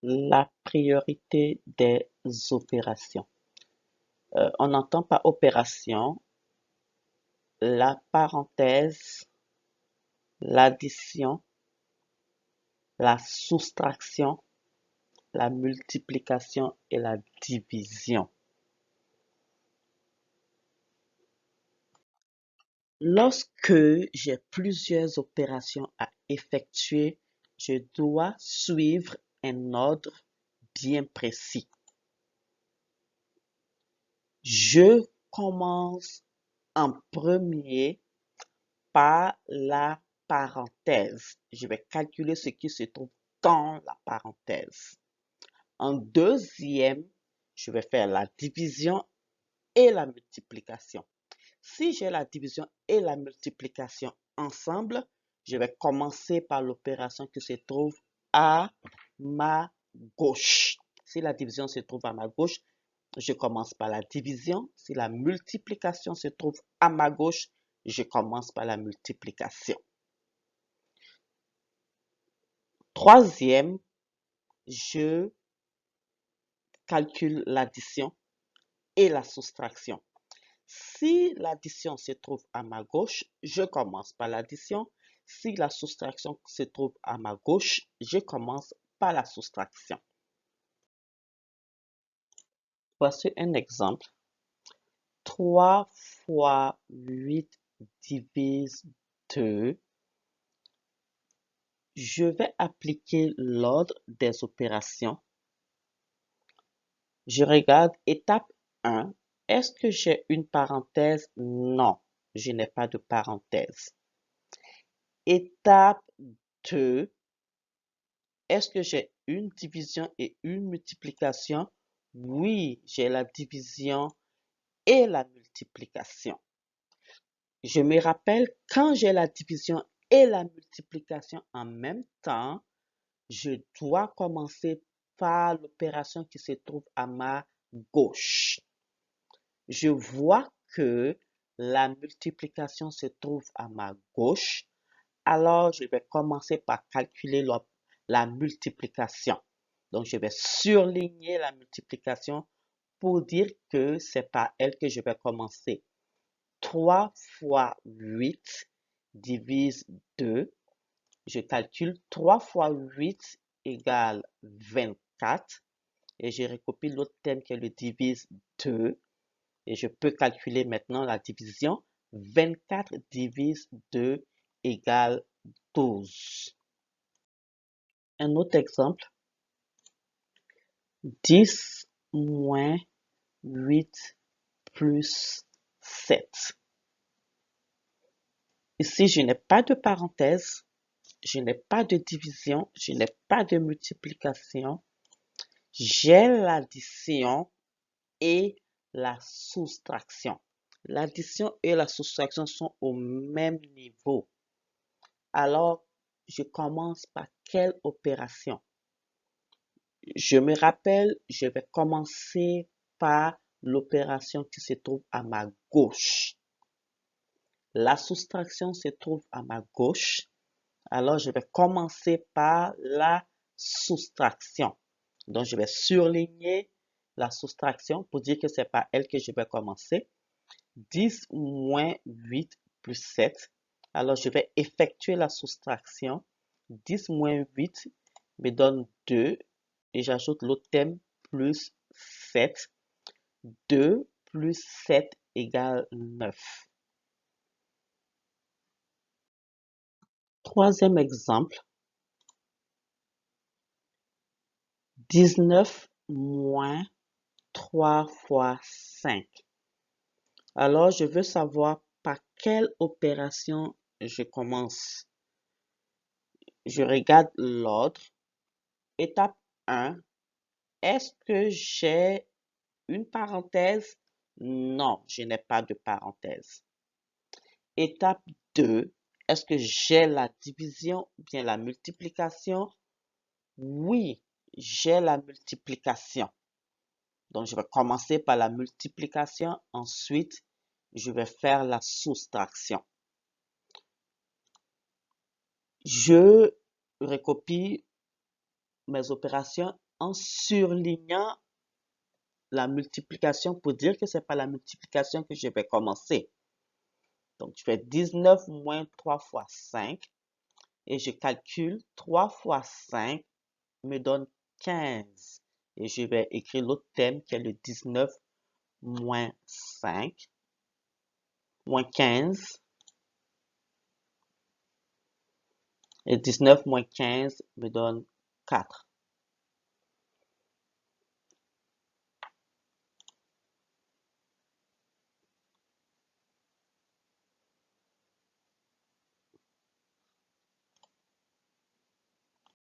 La priorité des opérations. On entend par opération la parenthèse, l'addition, la soustraction, la multiplication et la division. Lorsque j'ai plusieurs opérations à effectuer, je dois suivre un ordre bien précis. Je commence en premier par la parenthèse. Je vais calculer ce qui se trouve dans la parenthèse. En deuxième, je vais faire la division et la multiplication. Si j'ai la division et la multiplication ensemble, je vais commencer par l'opération qui se trouve à ma gauche. Si la division se trouve à ma gauche, je commence par la division. Si la multiplication se trouve à ma gauche, je commence par la multiplication. Troisième, je calcule l'addition et la soustraction. Si l'addition se trouve à ma gauche, je commence par l'addition. Si la soustraction se trouve à ma gauche, je commence par la soustraction. Voici un exemple. 3 fois 8 divise 2. Je vais appliquer l'ordre des opérations. Je regarde étape 1. Est-ce que j'ai une parenthèse? Non, je n'ai pas de parenthèse. Étape 2. Est-ce que j'ai une division et une multiplication? Oui, j'ai la division et la multiplication. Je me rappelle, quand j'ai la division et la multiplication en même temps, je dois commencer par l'opération qui se trouve à ma gauche. Je vois que la multiplication se trouve à ma gauche, alors je vais commencer par calculer la multiplication. Donc, je vais surligner la multiplication pour dire que c'est par elle que je vais commencer. 3 fois 8 divise 2. Je calcule 3 fois 8 égale 24. Et je recopie l'autre terme qui est le divise 2. Et je peux calculer maintenant la division. 24 divise 2 égale 12. Un autre exemple. 10 moins 8 plus 7. Ici, je n'ai pas de parenthèse, je n'ai pas de division, je n'ai pas de multiplication. J'ai l'addition et la soustraction. L'addition et la soustraction sont au même niveau. Alors, je commence par quelle opération? Je me rappelle, je vais commencer par l'opération qui se trouve à ma gauche. La soustraction se trouve à ma gauche. Alors, je vais commencer par la soustraction. Donc, je vais surligner la soustraction pour dire que c'est par elle que je vais commencer. 10 moins 8 plus 7. Alors, je vais effectuer la soustraction. 10 moins 8 me donne 2 et j'ajoute l'autre terme plus 7. 2 plus 7 égale 9. Troisième exemple. 19 moins 3 fois 5. Alors, je veux savoir par quelle opération je commence. Je regarde l'ordre. Étape 1. Est-ce que j'ai une parenthèse? Non, je n'ai pas de parenthèse. Étape 2. Est-ce que j'ai la division ou bien la multiplication? Oui, j'ai la multiplication. Donc, je vais commencer par la multiplication. Ensuite, je vais faire la soustraction. Je recopie mes opérations en surlignant la multiplication pour dire que c'est pas la multiplication que je vais commencer. Donc, je fais 19 moins 3 fois 5 et je calcule 3 fois 5 me donne 15. Et je vais écrire l'autre thème qui est le 19 moins 5, moins 15. Et 19 moins 15 me donne 4.